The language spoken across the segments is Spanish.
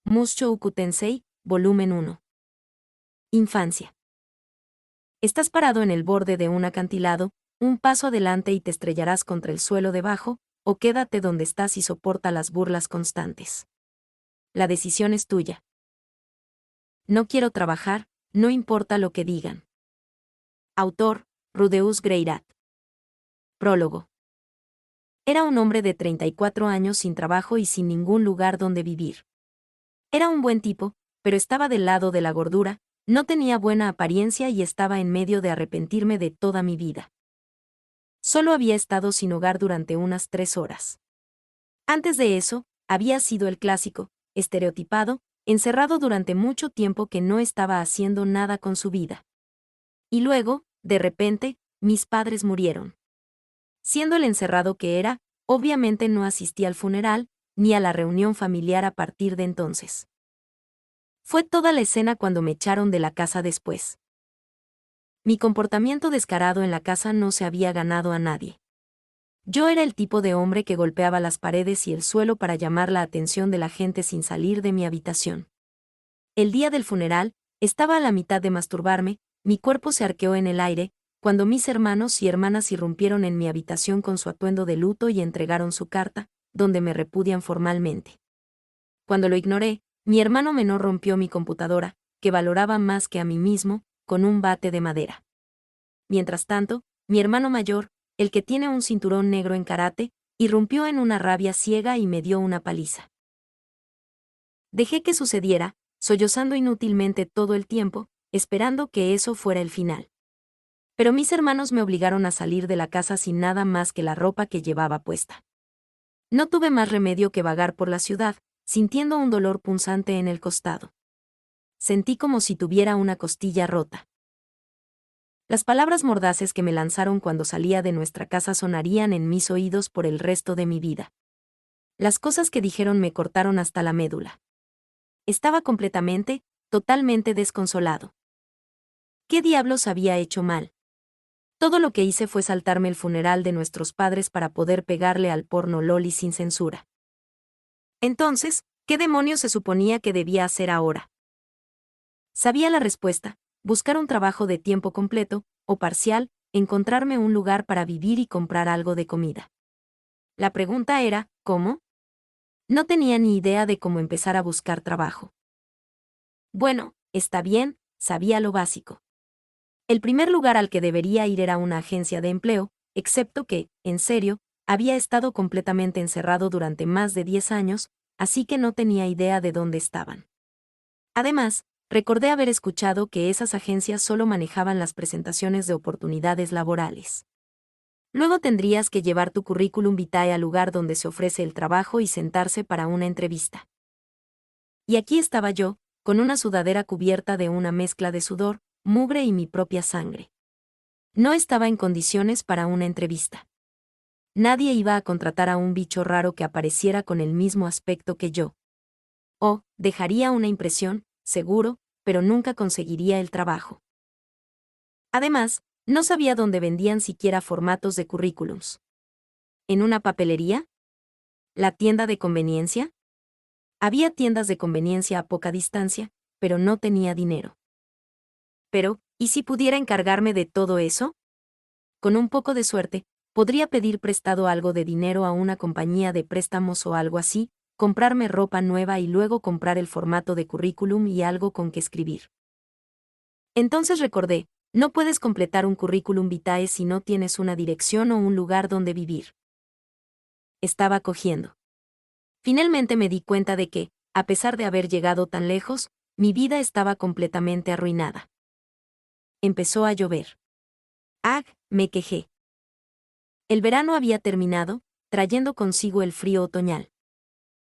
Mushoku Tensei, volumen 1. Infancia. Estás parado en el borde de un acantilado, un paso adelante y te estrellarás contra el suelo debajo, o quédate donde estás y soporta las burlas constantes. La decisión es tuya. No quiero trabajar, no importa lo que digan. Autor, Rudeus Greirat. Prólogo. Era un hombre de 34 años sin trabajo y sin ningún lugar donde vivir. Era un buen tipo, pero estaba del lado de la gordura, no tenía buena apariencia y estaba en medio de arrepentirme de toda mi vida. Solo había estado sin hogar durante unas 3 horas. Antes de eso, había sido el clásico, estereotipado, encerrado durante mucho tiempo que no estaba haciendo nada con su vida. Y luego, de repente, mis padres murieron. Siendo el encerrado que era, obviamente no asistí al funeral, ni a la reunión familiar a partir de entonces. Fue toda la escena cuando me echaron de la casa después. Mi comportamiento descarado en la casa no se había ganado a nadie. Yo era el tipo de hombre que golpeaba las paredes y el suelo para llamar la atención de la gente sin salir de mi habitación. El día del funeral, estaba a la mitad de masturbarme, mi cuerpo se arqueó en el aire, cuando mis hermanos y hermanas irrumpieron en mi habitación con su atuendo de luto y entregaron su carta, donde me repudian formalmente. Cuando lo ignoré, mi hermano menor rompió mi computadora, que valoraba más que a mí mismo, con un bate de madera. Mientras tanto, mi hermano mayor, el que tiene un cinturón negro en karate, irrumpió en una rabia ciega y me dio una paliza. Dejé que sucediera, sollozando inútilmente todo el tiempo, esperando que eso fuera el final. Pero mis hermanos me obligaron a salir de la casa sin nada más que la ropa que llevaba puesta. No tuve más remedio que vagar por la ciudad, sintiendo un dolor punzante en el costado. Sentí como si tuviera una costilla rota. Las palabras mordaces que me lanzaron cuando salía de nuestra casa sonarían en mis oídos por el resto de mi vida. Las cosas que dijeron me cortaron hasta la médula. Estaba completamente, totalmente desconsolado. ¿Qué diablos había hecho mal? Todo lo que hice fue saltarme el funeral de nuestros padres para poder pegarle al porno loli sin censura. Entonces, ¿qué demonios se suponía que debía hacer ahora? Sabía la respuesta: buscar un trabajo de tiempo completo, o parcial, encontrarme un lugar para vivir y comprar algo de comida. La pregunta era, ¿cómo? No tenía ni idea de cómo empezar a buscar trabajo. Bueno, está bien, sabía lo básico. El primer lugar al que debería ir era una agencia de empleo, excepto que, en serio, había estado completamente encerrado durante más de 10 años, así que no tenía idea de dónde estaban. Además, recordé haber escuchado que esas agencias solo manejaban las presentaciones de oportunidades laborales. Luego tendrías que llevar tu currículum vitae al lugar donde se ofrece el trabajo y sentarse para una entrevista. Y aquí estaba yo, con una sudadera cubierta de una mezcla de sudor, mugre y mi propia sangre. No estaba en condiciones para una entrevista. Nadie iba a contratar a un bicho raro que apareciera con el mismo aspecto que yo. O, dejaría una impresión, seguro, pero nunca conseguiría el trabajo. Además, no sabía dónde vendían siquiera formatos de currículums. ¿En una papelería? ¿La tienda de conveniencia? Había tiendas de conveniencia a poca distancia, pero no tenía dinero. Pero, ¿y si pudiera encargarme de todo eso? Con un poco de suerte, podría pedir prestado algo de dinero a una compañía de préstamos o algo así, comprarme ropa nueva y luego comprar el formato de currículum y algo con que escribir. Entonces recordé, no puedes completar un currículum vitae si no tienes una dirección o un lugar donde vivir. Estaba cogiendo. Finalmente me di cuenta de que, a pesar de haber llegado tan lejos, mi vida estaba completamente arruinada. Empezó a llover. ¡Ah!, me quejé. El verano había terminado, trayendo consigo el frío otoñal.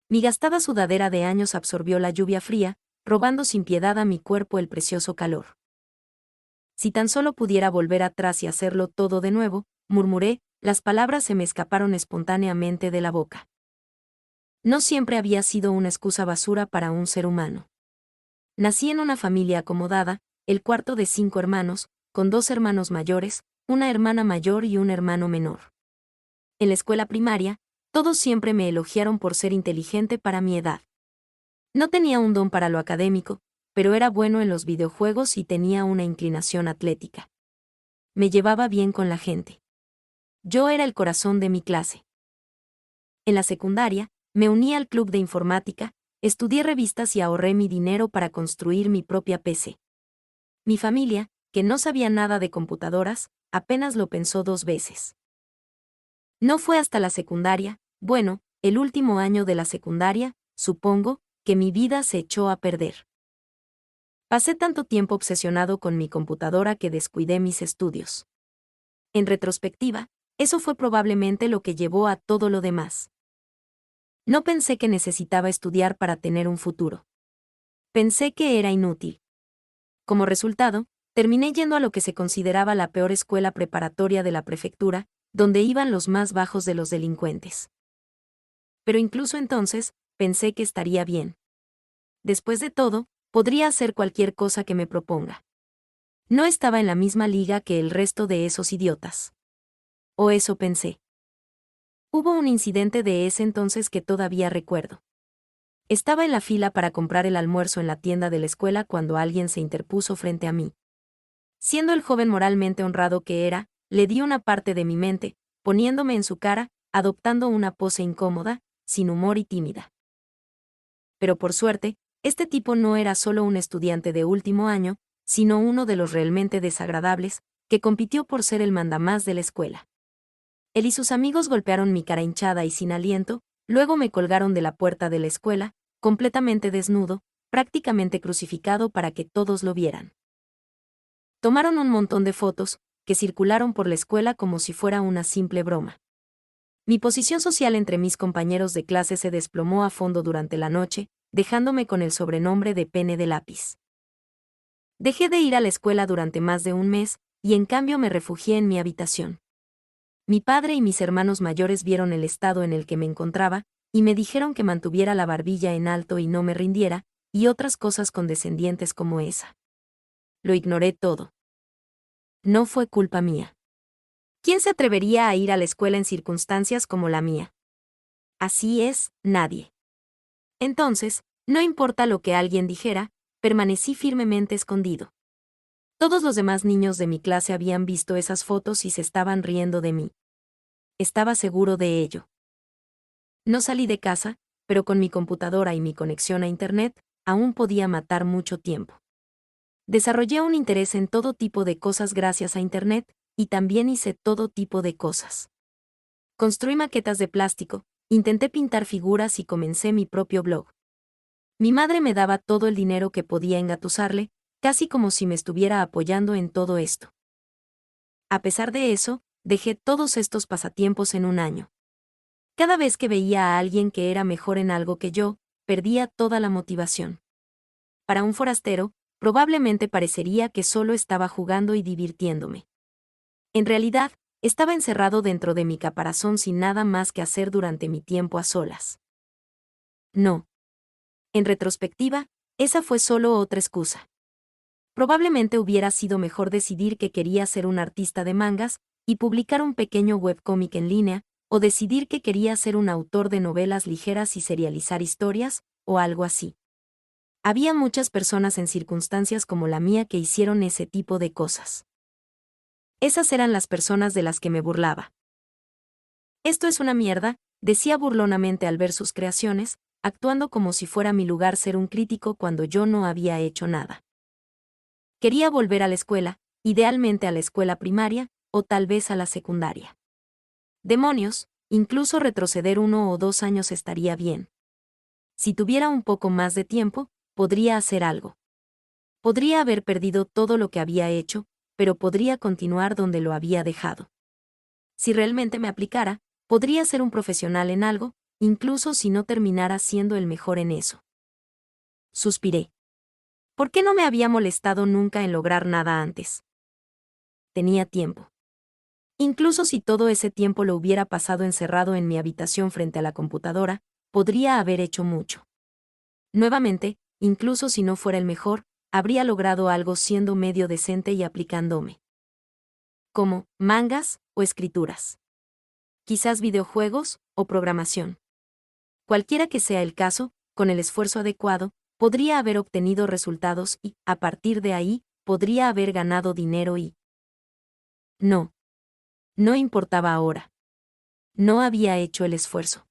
Mi gastada sudadera de años absorbió la lluvia fría, robando sin piedad a mi cuerpo el precioso calor. Si tan solo pudiera volver atrás y hacerlo todo de nuevo, murmuré, las palabras se me escaparon espontáneamente de la boca. No siempre había sido una excusa basura para un ser humano. Nací en una familia acomodada, el cuarto de 5 hermanos, con 2 hermanos mayores, una hermana mayor y un hermano menor. En la escuela primaria, todos siempre me elogiaron por ser inteligente para mi edad. No tenía un don para lo académico, pero era bueno en los videojuegos y tenía una inclinación atlética. Me llevaba bien con la gente. Yo era el corazón de mi clase. En la secundaria, me uní al club de informática, estudié revistas y ahorré mi dinero para construir mi propia PC. Mi familia, que no sabía nada de computadoras, apenas lo pensó 2 veces. No fue hasta la secundaria, bueno, el último año de la secundaria, supongo, que mi vida se echó a perder. Pasé tanto tiempo obsesionado con mi computadora que descuidé mis estudios. En retrospectiva, eso fue probablemente lo que llevó a todo lo demás. No pensé que necesitaba estudiar para tener un futuro. Pensé que era inútil. Como resultado, terminé yendo a lo que se consideraba la peor escuela preparatoria de la prefectura, donde iban los más bajos de los delincuentes. Pero incluso entonces, pensé que estaría bien. Después de todo, podría hacer cualquier cosa que me proponga. No estaba en la misma liga que el resto de esos idiotas. O eso pensé. Hubo un incidente de ese entonces que todavía recuerdo. Estaba en la fila para comprar el almuerzo en la tienda de la escuela cuando alguien se interpuso frente a mí. Siendo el joven moralmente honrado que era, le di una parte de mi mente, poniéndome en su cara, adoptando una pose incómoda, sin humor y tímida. Pero por suerte, este tipo no era solo un estudiante de último año, sino uno de los realmente desagradables, que compitió por ser el mandamás de la escuela. Él y sus amigos golpearon mi cara hinchada y sin aliento, luego me colgaron de la puerta de la escuela, completamente desnudo, prácticamente crucificado para que todos lo vieran. Tomaron un montón de fotos, que circularon por la escuela como si fuera una simple broma. Mi posición social entre mis compañeros de clase se desplomó a fondo durante la noche, dejándome con el sobrenombre de pene de lápiz. Dejé de ir a la escuela durante más de un mes, y en cambio me refugié en mi habitación. Mi padre y mis hermanos mayores vieron el estado en el que me encontraba, y me dijeron que mantuviera la barbilla en alto y no me rindiera, y otras cosas condescendientes como esa. Lo ignoré todo. No fue culpa mía. ¿Quién se atrevería a ir a la escuela en circunstancias como la mía? Así es, nadie. Entonces, no importa lo que alguien dijera, permanecí firmemente escondido. Todos los demás niños de mi clase habían visto esas fotos y se estaban riendo de mí. Estaba seguro de ello. No salí de casa, pero con mi computadora y mi conexión a Internet, aún podía matar mucho tiempo. Desarrollé un interés en todo tipo de cosas gracias a Internet, y también hice todo tipo de cosas. Construí maquetas de plástico, intenté pintar figuras y comencé mi propio blog. Mi madre me daba todo el dinero que podía engatusarle, casi como si me estuviera apoyando en todo esto. A pesar de eso, dejé todos estos pasatiempos en un año. Cada vez que veía a alguien que era mejor en algo que yo, perdía toda la motivación. Para un forastero, probablemente parecería que solo estaba jugando y divirtiéndome. En realidad, estaba encerrado dentro de mi caparazón sin nada más que hacer durante mi tiempo a solas. No. En retrospectiva, esa fue solo otra excusa. Probablemente hubiera sido mejor decidir que quería ser un artista de mangas y publicar un pequeño webcómic en línea, o decidir que quería ser un autor de novelas ligeras y serializar historias, o algo así. Había muchas personas en circunstancias como la mía que hicieron ese tipo de cosas. Esas eran las personas de las que me burlaba. Esto es una mierda, decía burlonamente al ver sus creaciones, actuando como si fuera mi lugar ser un crítico cuando yo no había hecho nada. Quería volver a la escuela, idealmente a la escuela primaria, o tal vez a la secundaria. Demonios, incluso retroceder 1 o 2 años estaría bien. Si tuviera un poco más de tiempo, podría hacer algo. Podría haber perdido todo lo que había hecho, pero podría continuar donde lo había dejado. Si realmente me aplicara, podría ser un profesional en algo, incluso si no terminara siendo el mejor en eso. Suspiré. ¿Por qué no me había molestado nunca en lograr nada antes? Tenía tiempo. Incluso si todo ese tiempo lo hubiera pasado encerrado en mi habitación frente a la computadora, podría haber hecho mucho. Nuevamente, incluso si no fuera el mejor, habría logrado algo siendo medio decente y aplicándome. Como mangas o escrituras. Quizás videojuegos o programación. Cualquiera que sea el caso, con el esfuerzo adecuado, podría haber obtenido resultados y, a partir de ahí, podría haber ganado dinero y... No. No importaba ahora. No había hecho el esfuerzo.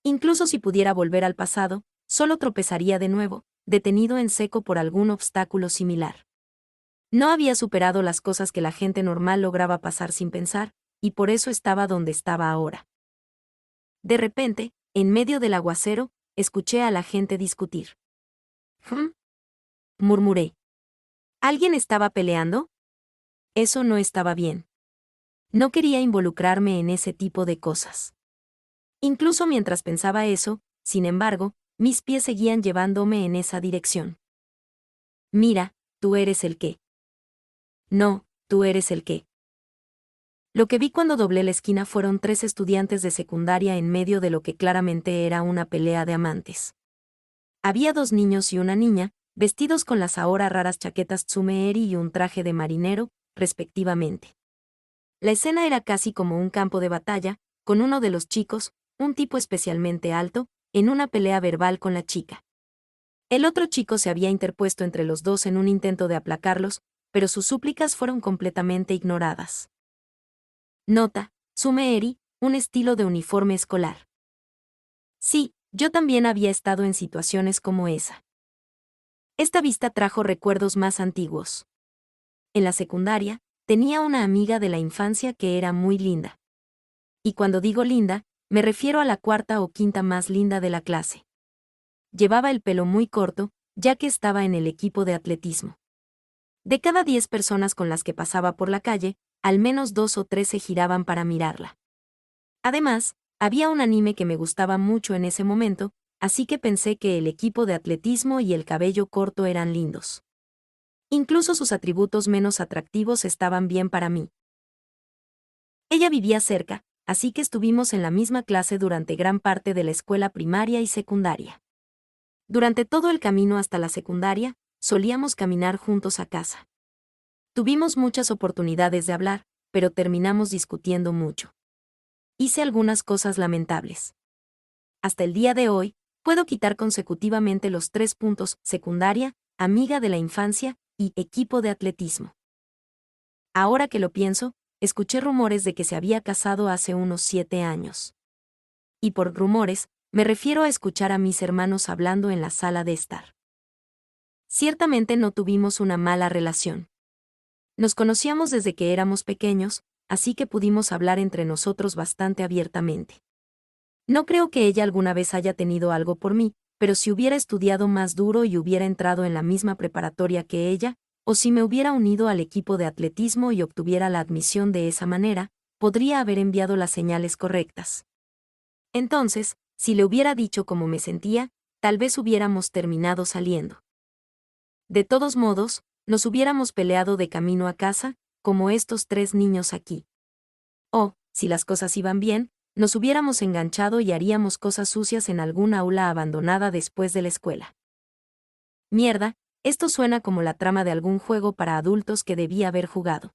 Incluso si pudiera volver al pasado, solo tropezaría de nuevo, detenido en seco por algún obstáculo similar. No había superado las cosas que la gente normal lograba pasar sin pensar, y por eso estaba donde estaba ahora. De repente, en medio del aguacero, escuché a la gente discutir. «¿Hm?», murmuré. ¿Alguien estaba peleando? Eso no estaba bien. No quería involucrarme en ese tipo de cosas. Incluso mientras pensaba eso, sin embargo, mis pies seguían llevándome en esa dirección. Mira, tú eres el qué. No, tú eres el qué. Lo que vi cuando doblé la esquina fueron 3 estudiantes de secundaria en medio de lo que claramente era una pelea de amantes. Había 2 niños y una niña, vestidos con las ahora raras chaquetas Tsumeeri y un traje de marinero, respectivamente. La escena era casi como un campo de batalla, con uno de los chicos, un tipo especialmente alto, en una pelea verbal con la chica. El otro chico se había interpuesto entre los dos en un intento de aplacarlos, pero sus súplicas fueron completamente ignoradas. Nota: Tsumeeri, un estilo de uniforme escolar. Sí, yo también había estado en situaciones como esa. Esta vista trajo recuerdos más antiguos. En la secundaria, tenía una amiga de la infancia que era muy linda. Y cuando digo linda, me refiero a la 4ª o 5ª más linda de la clase. Llevaba el pelo muy corto, ya que estaba en el equipo de atletismo. De cada 10 personas con las que pasaba por la calle, al menos 2 o 3 se giraban para mirarla. Además, había un anime que me gustaba mucho en ese momento, así que pensé que el equipo de atletismo y el cabello corto eran lindos. Incluso sus atributos menos atractivos estaban bien para mí. Ella vivía cerca, así que estuvimos en la misma clase durante gran parte de la escuela primaria y secundaria. Durante todo el camino hasta la secundaria, solíamos caminar juntos a casa. Tuvimos muchas oportunidades de hablar, pero terminamos discutiendo mucho. Hice algunas cosas lamentables. Hasta el día de hoy, puedo quitar consecutivamente los 3 puntos: secundaria, amiga de la infancia y equipo de atletismo. Ahora que lo pienso, escuché rumores de que se había casado hace unos 7 años. Y por rumores, me refiero a escuchar a mis hermanos hablando en la sala de estar. Ciertamente no tuvimos una mala relación. Nos conocíamos desde que éramos pequeños, así que pudimos hablar entre nosotros bastante abiertamente. No creo que ella alguna vez haya tenido algo por mí, pero si hubiera estudiado más duro y hubiera entrado en la misma preparatoria que ella, o si me hubiera unido al equipo de atletismo y obtuviera la admisión de esa manera, podría haber enviado las señales correctas. Entonces, si le hubiera dicho cómo me sentía, tal vez hubiéramos terminado saliendo. De todos modos, nos hubiéramos peleado de camino a casa, como estos 3 niños aquí. O, si las cosas iban bien, nos hubiéramos enganchado y haríamos cosas sucias en algún aula abandonada después de la escuela. Mierda, esto suena como la trama de algún juego para adultos que debí haber jugado.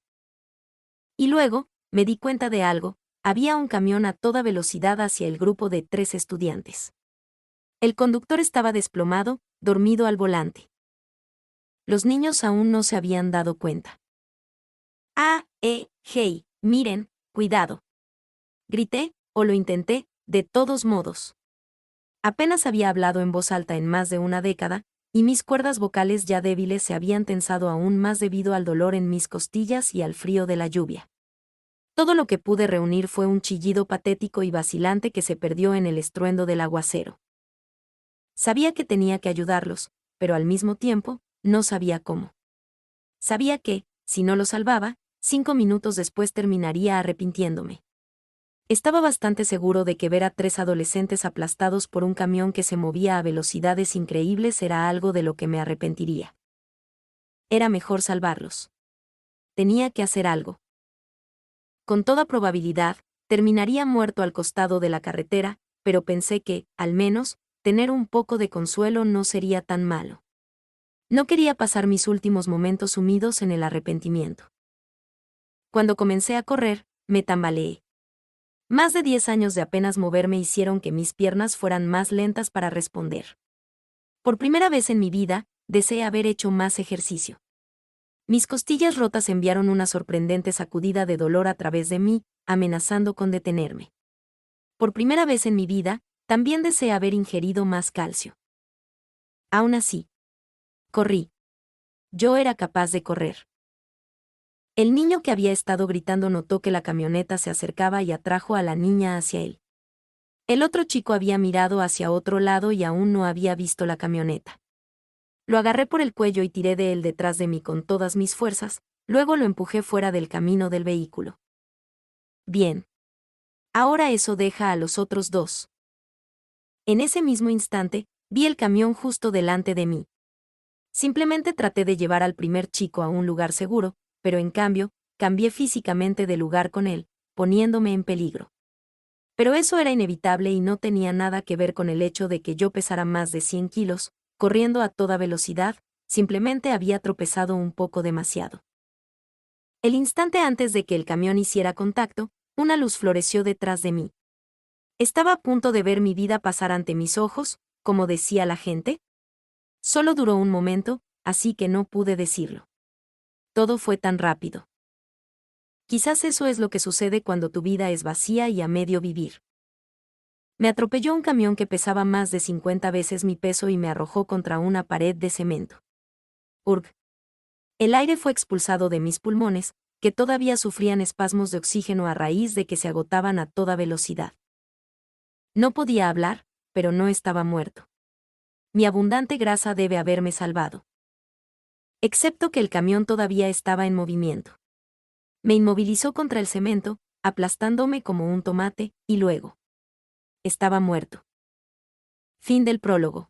Y luego, me di cuenta de algo: había un camión a toda velocidad hacia el grupo de 3 estudiantes. El conductor estaba desplomado, dormido al volante. Los niños aún no se habían dado cuenta. Hey, miren, cuidado. Grité, o lo intenté, de todos modos. Apenas había hablado en voz alta en más de una década, y mis cuerdas vocales ya débiles se habían tensado aún más debido al dolor en mis costillas y al frío de la lluvia. Todo lo que pude reunir fue un chillido patético y vacilante que se perdió en el estruendo del aguacero. Sabía que tenía que ayudarlos, pero al mismo tiempo, no sabía cómo. Sabía que, si no los salvaba, 5 minutos después terminaría arrepintiéndome. Estaba bastante seguro de que ver a 3 adolescentes aplastados por un camión que se movía a velocidades increíbles era algo de lo que me arrepentiría. Era mejor salvarlos. Tenía que hacer algo. Con toda probabilidad, terminaría muerto al costado de la carretera, pero pensé que, al menos, tener un poco de consuelo no sería tan malo. No quería pasar mis últimos momentos sumidos en el arrepentimiento. Cuando comencé a correr, me tambaleé. Más de 10 años de apenas moverme hicieron que mis piernas fueran más lentas para responder. Por primera vez en mi vida, deseé haber hecho más ejercicio. Mis costillas rotas enviaron una sorprendente sacudida de dolor a través de mí, amenazando con detenerme. Por primera vez en mi vida, también deseé haber ingerido más calcio. Aún así, corrí. Yo era capaz de correr. El niño que había estado gritando notó que la camioneta se acercaba y atrajo a la niña hacia él. El otro chico había mirado hacia otro lado y aún no había visto la camioneta. Lo agarré por el cuello y tiré de él detrás de mí con todas mis fuerzas, luego lo empujé fuera del camino del vehículo. Bien. Ahora eso deja a los otros dos. En ese mismo instante, vi el camión justo delante de mí. Simplemente traté de llevar al primer chico a un lugar seguro, pero en cambio, cambié físicamente de lugar con él, poniéndome en peligro. Pero eso era inevitable y no tenía nada que ver con el hecho de que yo pesara más de 100 kilos, corriendo a toda velocidad, simplemente había tropezado un poco demasiado. El instante antes de que el camión hiciera contacto, una luz floreció detrás de mí. Estaba a punto de ver mi vida pasar ante mis ojos, como decía la gente. Solo duró un momento, así que no pude decirlo. Todo fue tan rápido. Quizás eso es lo que sucede cuando tu vida es vacía y a medio vivir. Me atropelló un camión que pesaba más de 50 veces mi peso y me arrojó contra una pared de cemento. Urg. El aire fue expulsado de mis pulmones, que todavía sufrían espasmos de oxígeno a raíz de que se agotaban a toda velocidad. No podía hablar, pero no estaba muerto. Mi abundante grasa debe haberme salvado. Excepto que el camión todavía estaba en movimiento. Me inmovilizó contra el cemento, aplastándome como un tomate, y luego. Estaba muerto. Fin del prólogo.